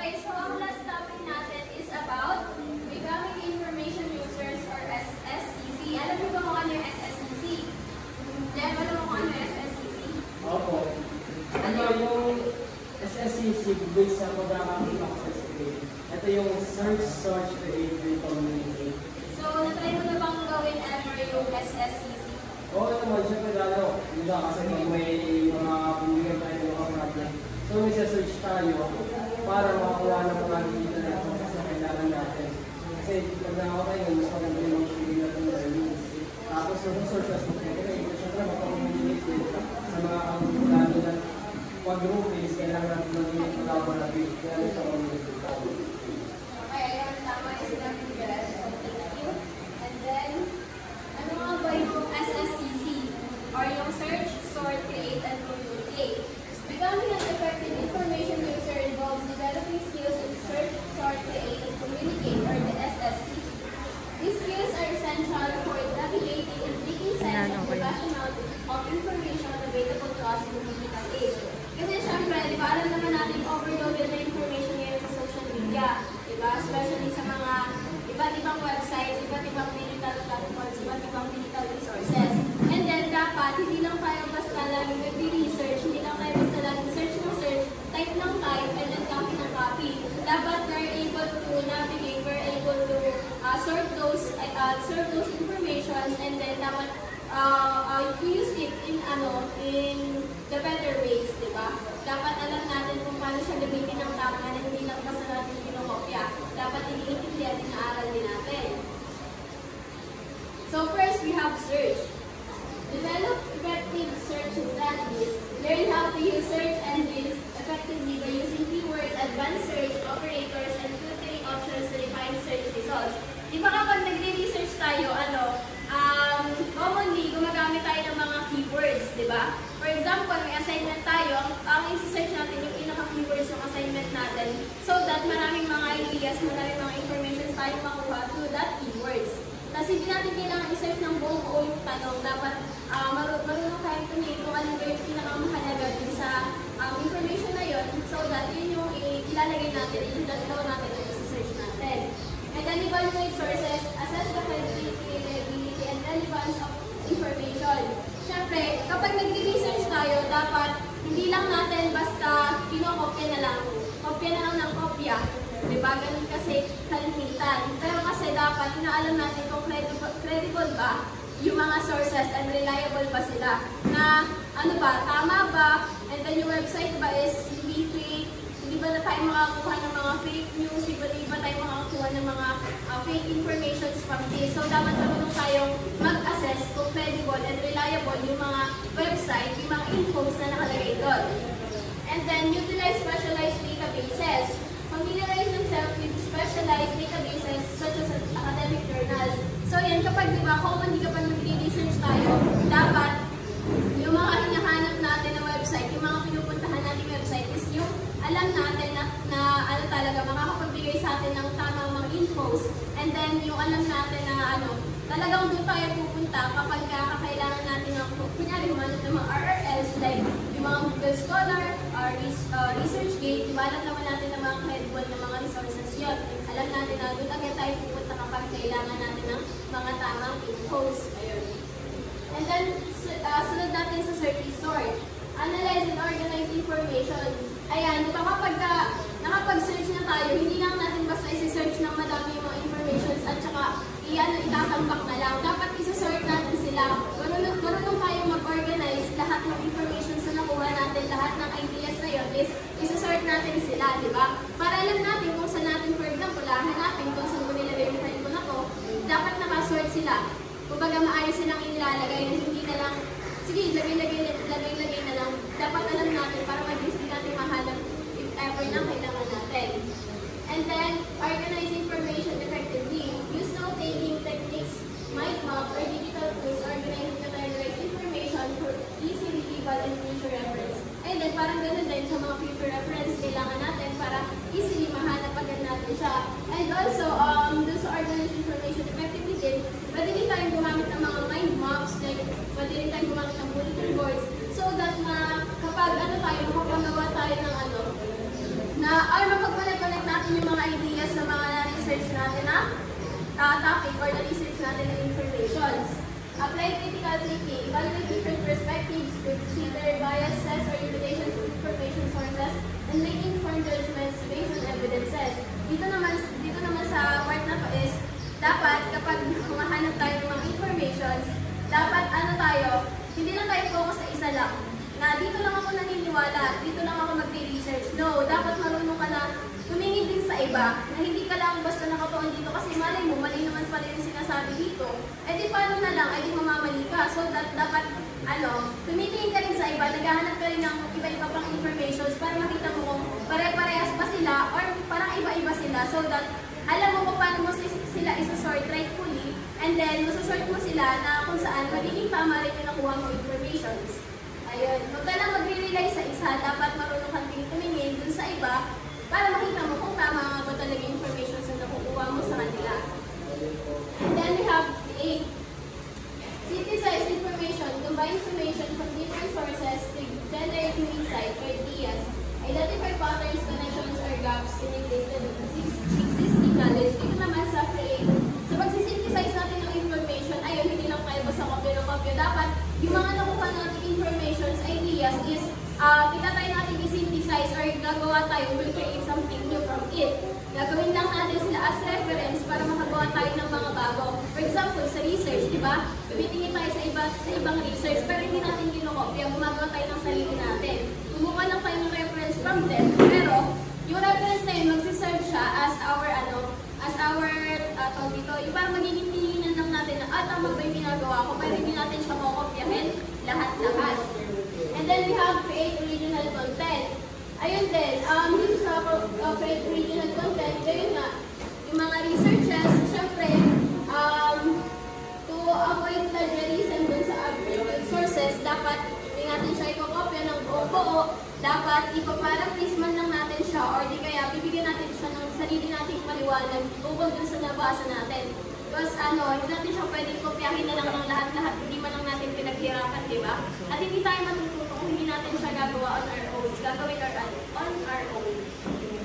Okay, so ang last topic natin is about becoming information users or SSCC. Alam niyo ba kung ano yung SSCC? Jeff, alam mo kung ano yung SSCC? Opo. Ano yung SSCC based sa Programming Access Grade? Ito yung Search, Create, Communicate. So, natry mo na bang gawin ever yung SSCC? Oo naman, syempre lalo. Hindi kasi kung may mga pumigyan tayo ng mga problem. So, may search tayo para makakuha na mga dito na sa kailangan natin. Kasi pag nakakuha tayo, mas maganda yung mga pumigyan natin ng learnings. Tapos, yung sources mo kayo, syempre makakommunicate din sa mga lalo na pag-groupies, kailangan natin magiging collaborative. Kaya ito ang communicate. Okay, ayun, tama yung sinabi ni Jeff. So, thank you. And then, ano nga ba yung SSCC? Or yung Search, Sort, Create, and Communicate. Becoming an effective information user involves developing skills in Search, Sort, Create, and Communicate, or the SSCC. These skills are essential for navigating and making sense of the vast amount of information available to us in the digital age. Kasi syempre, di ba, alam naman natin overloaded na information ngayon sa social media. Di ba? Especially sa mga iba't ibang websites, iba't ibang digital platforms, iba't ibang digital resources. And then, dapat, hindi lang tayo basta laging nag-research, hindi lang tayo basta laging search ng search, type ng type, and then copy ng copy. Dapat we're able to navigate, we're able to sort those informations, and then dapat use it in the better ways, di ba? Dapat alam natin kung paano siya gamitin ng tama na hindi lang basta natin kinokopya. Dapat iniintindihan din na aral din natin. So first, we have search. Develop effective search strategies. Learn how to use search engines effectively by using keywords, advanced search operators, and filtering options to define search results. Di ba kapag nagre-research tayo, commonly, gumagamit tayo ng mga keywords, di ba? For example, may assignment tayo, ang isi-search natin yung pinaka-keywords ng assignment natin so that maraming mga ideas, maraming mga information tayong makuha through that keywords. Kasi hindi natin kailangan i-search ng buong buo yung tanong. Dapat marunong tayo tumingin kung ano ba yung pinakamahalaga din sa information na yun so that yun yung ilalagay natin, ilalagaw natin yung isi-search natin. And then evaluate sources, assess the credibility, reliability, and relevance of information. Siyempre, kapag nag-research tayo, dapat hindi lang natin basta kinokopya na lang. Kopya na lang ng kopya. Diba? Ganun kasi kalimitan. Pero kasi dapat inaalam natin kung credible ba yung mga sources and reliable ba sila. Na ano ba, tama ba? And then yung website ba is hindi fake? Hindi ba na tayo makakuha ng mga fake news? Hindi ba tayo makakuha ng mga fake information from this? So dapat marunong tayong mag-assess kung credible and reliable yung mga website, yung mga infos na nakalagay doon. And then utilize specialized databases. Familiarize themselves with specialized databases such as academic journals. So yan, kapag diba, commonly kapag mag-research tayo, dapat yung mga hinahanap natin na website, yung mga pinupuntahan natin website is yung alam natin na ano talaga, makakapagbigay sa atin ng tamang mga infos. And then yung alam natin na talagang doon tayo pupunta kapag kakailangan natin ng, kunyari, humanap ng mga RRLs like yung mga Google Scholar, ResearchGate, diba, alam naman natin na mga credible na mga resources yun. Alam natin na doon agad tayo pupunta kapag kailangan natin ng mga tamang infos. Ayun. And then, sunod natin sa search sort. Analyze and organize information. Ayan, diba kapag nakapag-search na tayo, hindi lang natin basta isi-search ng madami yung mga informations at saka itatambak na lang. Dapat isa-sort natin sila. Marunong tayo mag-organize lahat ng information na nakuha natin, lahat ng ideas na yun is isa-sort natin sila, di ba? Para alam natin kung saan natin, for example, hanapin kung saan ko nilagay yung file ko na to, dapat nakasort sila. Kumbaga maayos silang inilalagay na hindi na lang, sige, lagay na lang. Dapat alam natin para mag-guess din natin mahanap if ever na kailangan natin. And then, organize information effectively. Use note-taking techniques, mind map, or digital tools organize and categorize information for easy retrieval and future reference. And then, parang ganun din sa mga future reference kailangan natin para easily mahanap agad natin siya. And also, dun sa organize information effectively din, pwede rin tayong gumamit ng mga mind maps, like, pwede rin tayong gumamit ng bulletin boards, so that kapag tayo, makapagawa tayo ng mapag-connect natin na topic or na research natin ng informations. Apply critical thinking. Evaluate different perspectives, consider biases or limitations of information sources, and make informed judgments based on evidences. Dito naman sa part na to is, dapat kapag humahanap tayo ng mga informations, dapat hindi lang tayo focus sa isa lang. Na dito lang ako naniniwala, dito lang ako magre-research. No, dapat marunong ka na tumingin din sa iba, na hindi ka lang basta nakatuon dito kasi malay mo, mali naman pala yung sinasabi dito. Eh di paano na lang, eh di mamamali ka. So dapat, tumitingin ka rin sa iba, naghahanap ka rin ng iba-iba pang informations para makita mo kung pare-parehas ba sila or parang iba-iba sila. So that, alam mo kung paano mo sila isusort rightfully, and then masusort mo sila na kung saan magiging tama rin yung nakuha mo informations. Ayun, huwag ka lang magre-rely sa isa, dapat marunong kang tumingin dun sa iba para makita mo kung tama nga ba talaga yung information na nakukuha mo sa kanila. And then we have 8. Synthesize information, combine information from different sources to generate new insight or ideas. Identify patterns, connections, or gaps in existing knowledge. Ito naman sa create. So pag-synthesize natin ng information, ayun, hindi lang tayo basta kopya. Dapat yung mga nakuha natin informations, ideas is itatry natin i-synthesize or gagawa tayo, will create something new from it. Gagawin lang natin sila as reference para makagawa tayo ng mga bago. For example, sa research, di ba? Tumitingin tayo sa ibang research, pero hindi natin kinokopya, gumagawa tayo ng sarili natin. Kumuha lang tayo ng reference from them, pero yung reference na yun, magsiserve siya as our dito, yung parang magiging tinginan lang natin na, tama ba yung ginagawa ko, pero hindi natin siya makopyahin lahat-lahat. And then we have create original content. Ayun din, dito sa create original content, ayun nga, yung mga researches, syempre, to avoid plagiarism dun sa available sources, dapat hindi natin siya ikokopya ng buo, dapat ipaparaphrase man lang natin siya or di kaya bibigyan natin siya ng sarili nating paliwanag tungkol dun sa nabasa natin. Because hindi natin siya pwedeng kopyahin na lang ng lahat-lahat, hindi man lang natin pinaghirapan, di ba? At hindi tayo matututo kung hindi natin siya gagawa on our own, gagawin on our own.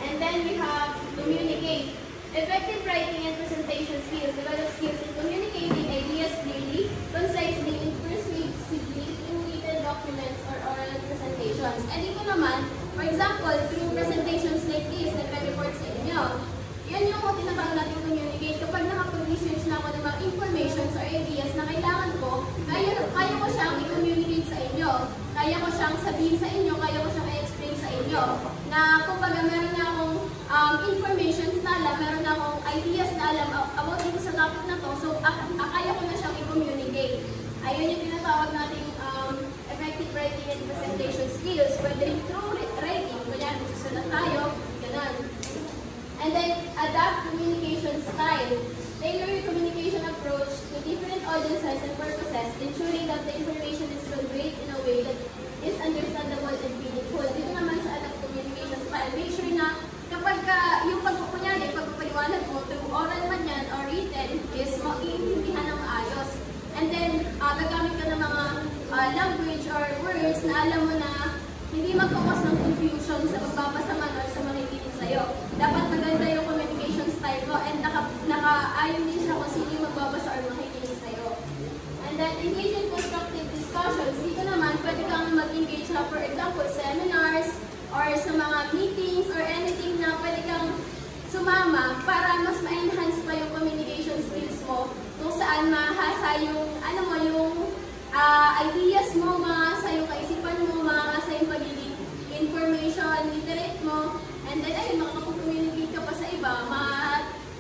And then we have communicate. Effective writing and presentation skills. Develop skills in communicating ideas clearly, concisely, and persuasively in written documents or oral presentations. And ito naman, for example, through presentations like this, nagre-report sa inyo. Yan yung tinatawag natin communicate. Kapag nakapag-research na ako ng mga informations or ideas na kailangan ko, kaya ko siyang i-communicate sa inyo. Kaya ko siyang sabihin sa inyo, kaya ko siyang i-explain sa inyo. Na kumbaga meron na akong informations na alam, meron na akong ideas na alam about dito sa topic na to, so kaya ko na siyang i-communicate. Ayun yung tinatawag nating effective writing and presentation skills. Pwede rin through writing, kanya susunod tayo, ganun. And then, adapt communication style. Tailor your communication approach to different audiences and purposes, ensuring that the information is conveyed in a way that is understandable and meaningful. Dito naman sa adapt communication style, make sure na kapag yung pagpapaliwanag mo, through oral man yan or written, is maiintindihan ng maayos. And then, gagamit ka ng mga language or words na alam mo na hindi magkakos ng confusion sa magbabasa man or sa makikinig sa'yo. Dapat maganda yung communication style mo and naka-ayon din siya kung sino yung magbabasa or makikinig sa'yo. And then, engage in constructive discussions. Dito naman, pwede kang mag-engage na, for example, seminars or sa mga meetings or anything na pwede kang sumama para mas ma-enhance pa yung communication skills mo kung saan mahasa yung, yung ideas mo, mahasa yung kaisipan mo, mahasa yung pagiging information literate mo, and then ayun, makakapag-communicate ka pa sa iba,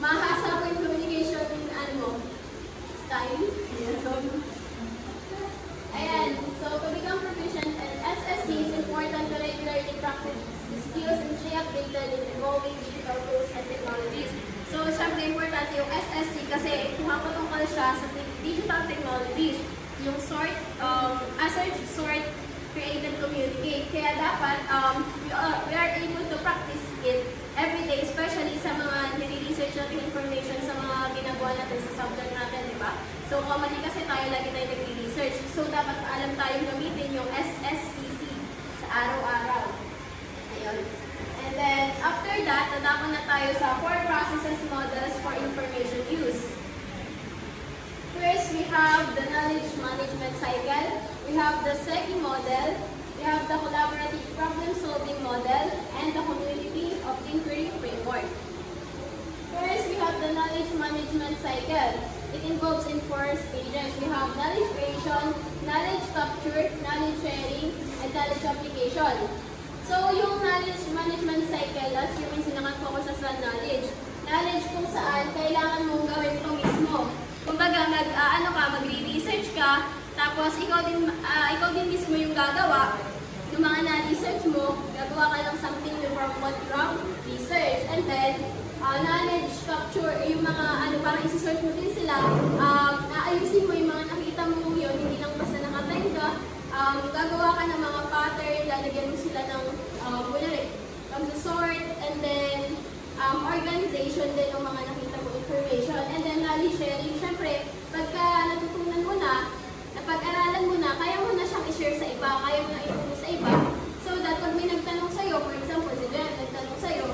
mahasa pa yung communication style. Ayan, so to become proficient in SSC, it's important to regularly practice the skills and stay updated in evolving digital tools and technologies. So, syempre importante yung SSC kasi pumapatungkol siya sa digital technologies. Yung search, sort, create, and communicate. Kaya dapat we are able to practice it every day, especially sa mga nire-research natin information sa mga ginagawa natin sa subject natin, di ba? So, commonly kasi lagi tayo nagre-research. So, dapat alam tayong gamitin yung SSCC sa araw-araw. Ayun. And then, after that, Dako na tayo sa 4 processes models for information use. First, we have the knowledge management cycle. We have the SECI model. We have the collaborative problem-solving model and the community of inquiry framework. First, we have the knowledge management cycle. It involves in 4 stages. We have knowledge creation, knowledge capture, knowledge sharing, and knowledge application. So, yung knowledge management cycle, as you can see, nakafocus siya sa knowledge. Knowledge kung saan kailangan mong gawin ito mismo. Kumbaga, magre-research ka, tapos ikaw din mismo yung gagawa. Yung mga na-research mo, gagawa ka ng something from what from research. And then, knowledge capture, yung mga parang isi-search mo din sila, aayusin mo yung mga nakita mo yun, hindi lang basta nakatime ka, gagawa ka ng mga pattern, lalagyan mo sila ng from the sort, and then organization din ng mga nakita mo information, and then knowledge sharing. Syempre, pagka natutunan mo na, napag-aralan mo na, kaya mo na siyang i-share sa iba, kaya mo na i-share sa iba, so that pag may nagtanong sa'yo, for example, si Jen, nagtanong sa'yo,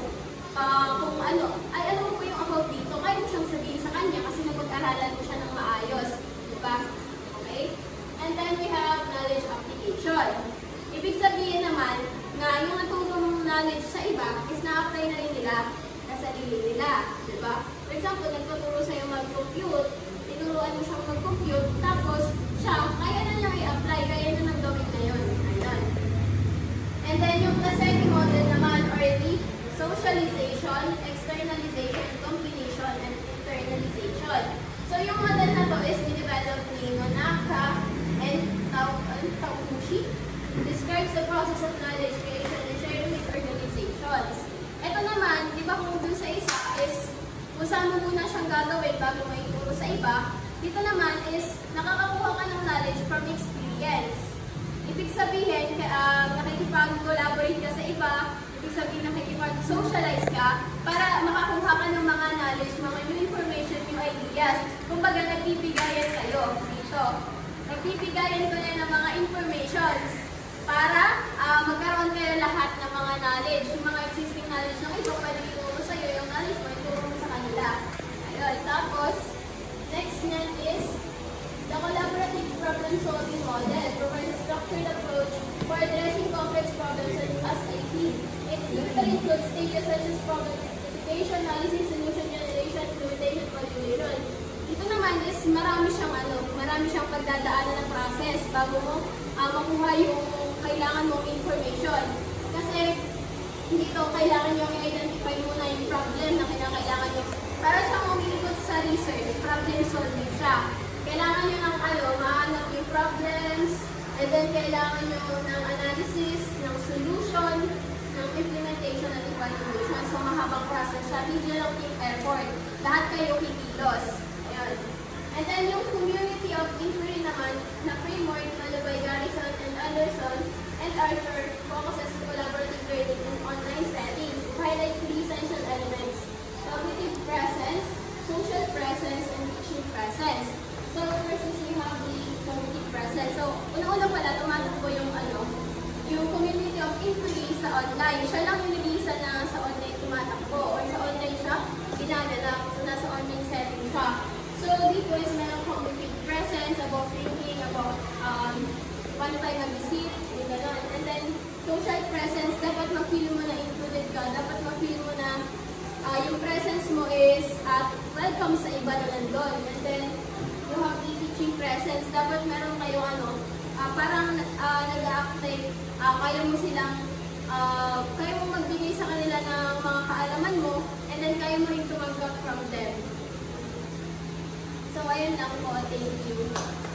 kung alam mo po yung about dito, kaya mo siyang sabihin sa kanya kasi napag-aralan mo siya ng maayos. Diba? Okay? And then we have knowledge application. Ibig sabihin naman, nga yung naturo mong knowledge sa iba is na-apply na rin nila sa sarili nila. Diba? For example, nagtuturo sa'yo mag-compute, tinuruan mo siyang mag-compute, tapos siya, kaya na niya i-apply, kaya na nang gawin ngayon. Ayun. And then yung second model naman, or the socialization, externalization, combination, and internalization. So yung model na to is developed ni Nonaka and Takushi. Describes the process of knowledge creation and sharing with organizations. Ito naman, di ba kung dun sa isa is kung saan mo muna siyang gagawin bago may ituro sa iba, dito naman is nakakakuha ka ng knowledge from experience. Ibig sabihin, nakikipag-collaborate ka sa iba, ibig sabihin nakikipag-socialize ka para makakuha ka ng mga knowledge, mga new information, new ideas. Kumbaga, nagbibigayan kayo dito. Nagbibigayan kayo ng mga informations para magkaroon kayo lahat ng mga knowledge. Yung mga existing knowledge ng iba, pwede ituro sa'yo, yung knowledge mo, ituro mo sa kanila. Ayun. Tapos, next nyan is the collaborative problem-solving model provides a structured approach for addressing complex problems as IT. It typically includes stages such as problem identification, analysis, solution generation, implementation, evaluation. Ito naman is marami siyang pagdadaanan ng process bago mo makuha yung kailangan mong information. Kasi dito kailangan nyo i-identify muna yung problem na kinakailangan nyo. Para siyang umiikot sa research, problem solving siya. Kailangan nyo ng mahanap yung problems, and then kailangan nyo ng analysis, ng solution, ng implementation at evaluation. So, mahabang process siya. Hindi lang team effort. Lahat kayo kikilos. Ayan. And then, yung community of inquiry naman, na framework developed by Garrison and Anderson and Arthur, focuses on collaborative learning in online settings. It highlights 3 essential elements: cognitive presence, social presence, and teaching presence. So, first is we have the cognitive presence. So, una-una pala, tumatakbo yung community of inquiry sa online. Siya lang yung nilisa na sa online tumatakbo or sa online siya ginaganak. So, nasa online setting siya. So, dito is merong cognitive presence about thinking, about one time mag-visit, yung gano'n. And then, social presence, dapat ma-feel mo na included ka. Dapat ma-feel mo na yung presence mo is welcome sa iba na nandun. And then, you have the teaching presence. Dapat meron kayo parang nag-a-active, kaya mo magbigay sa kanila ng mga kaalaman mo, and then kaya mo rin tumanggap from them. So, ayun lang po. Thank you.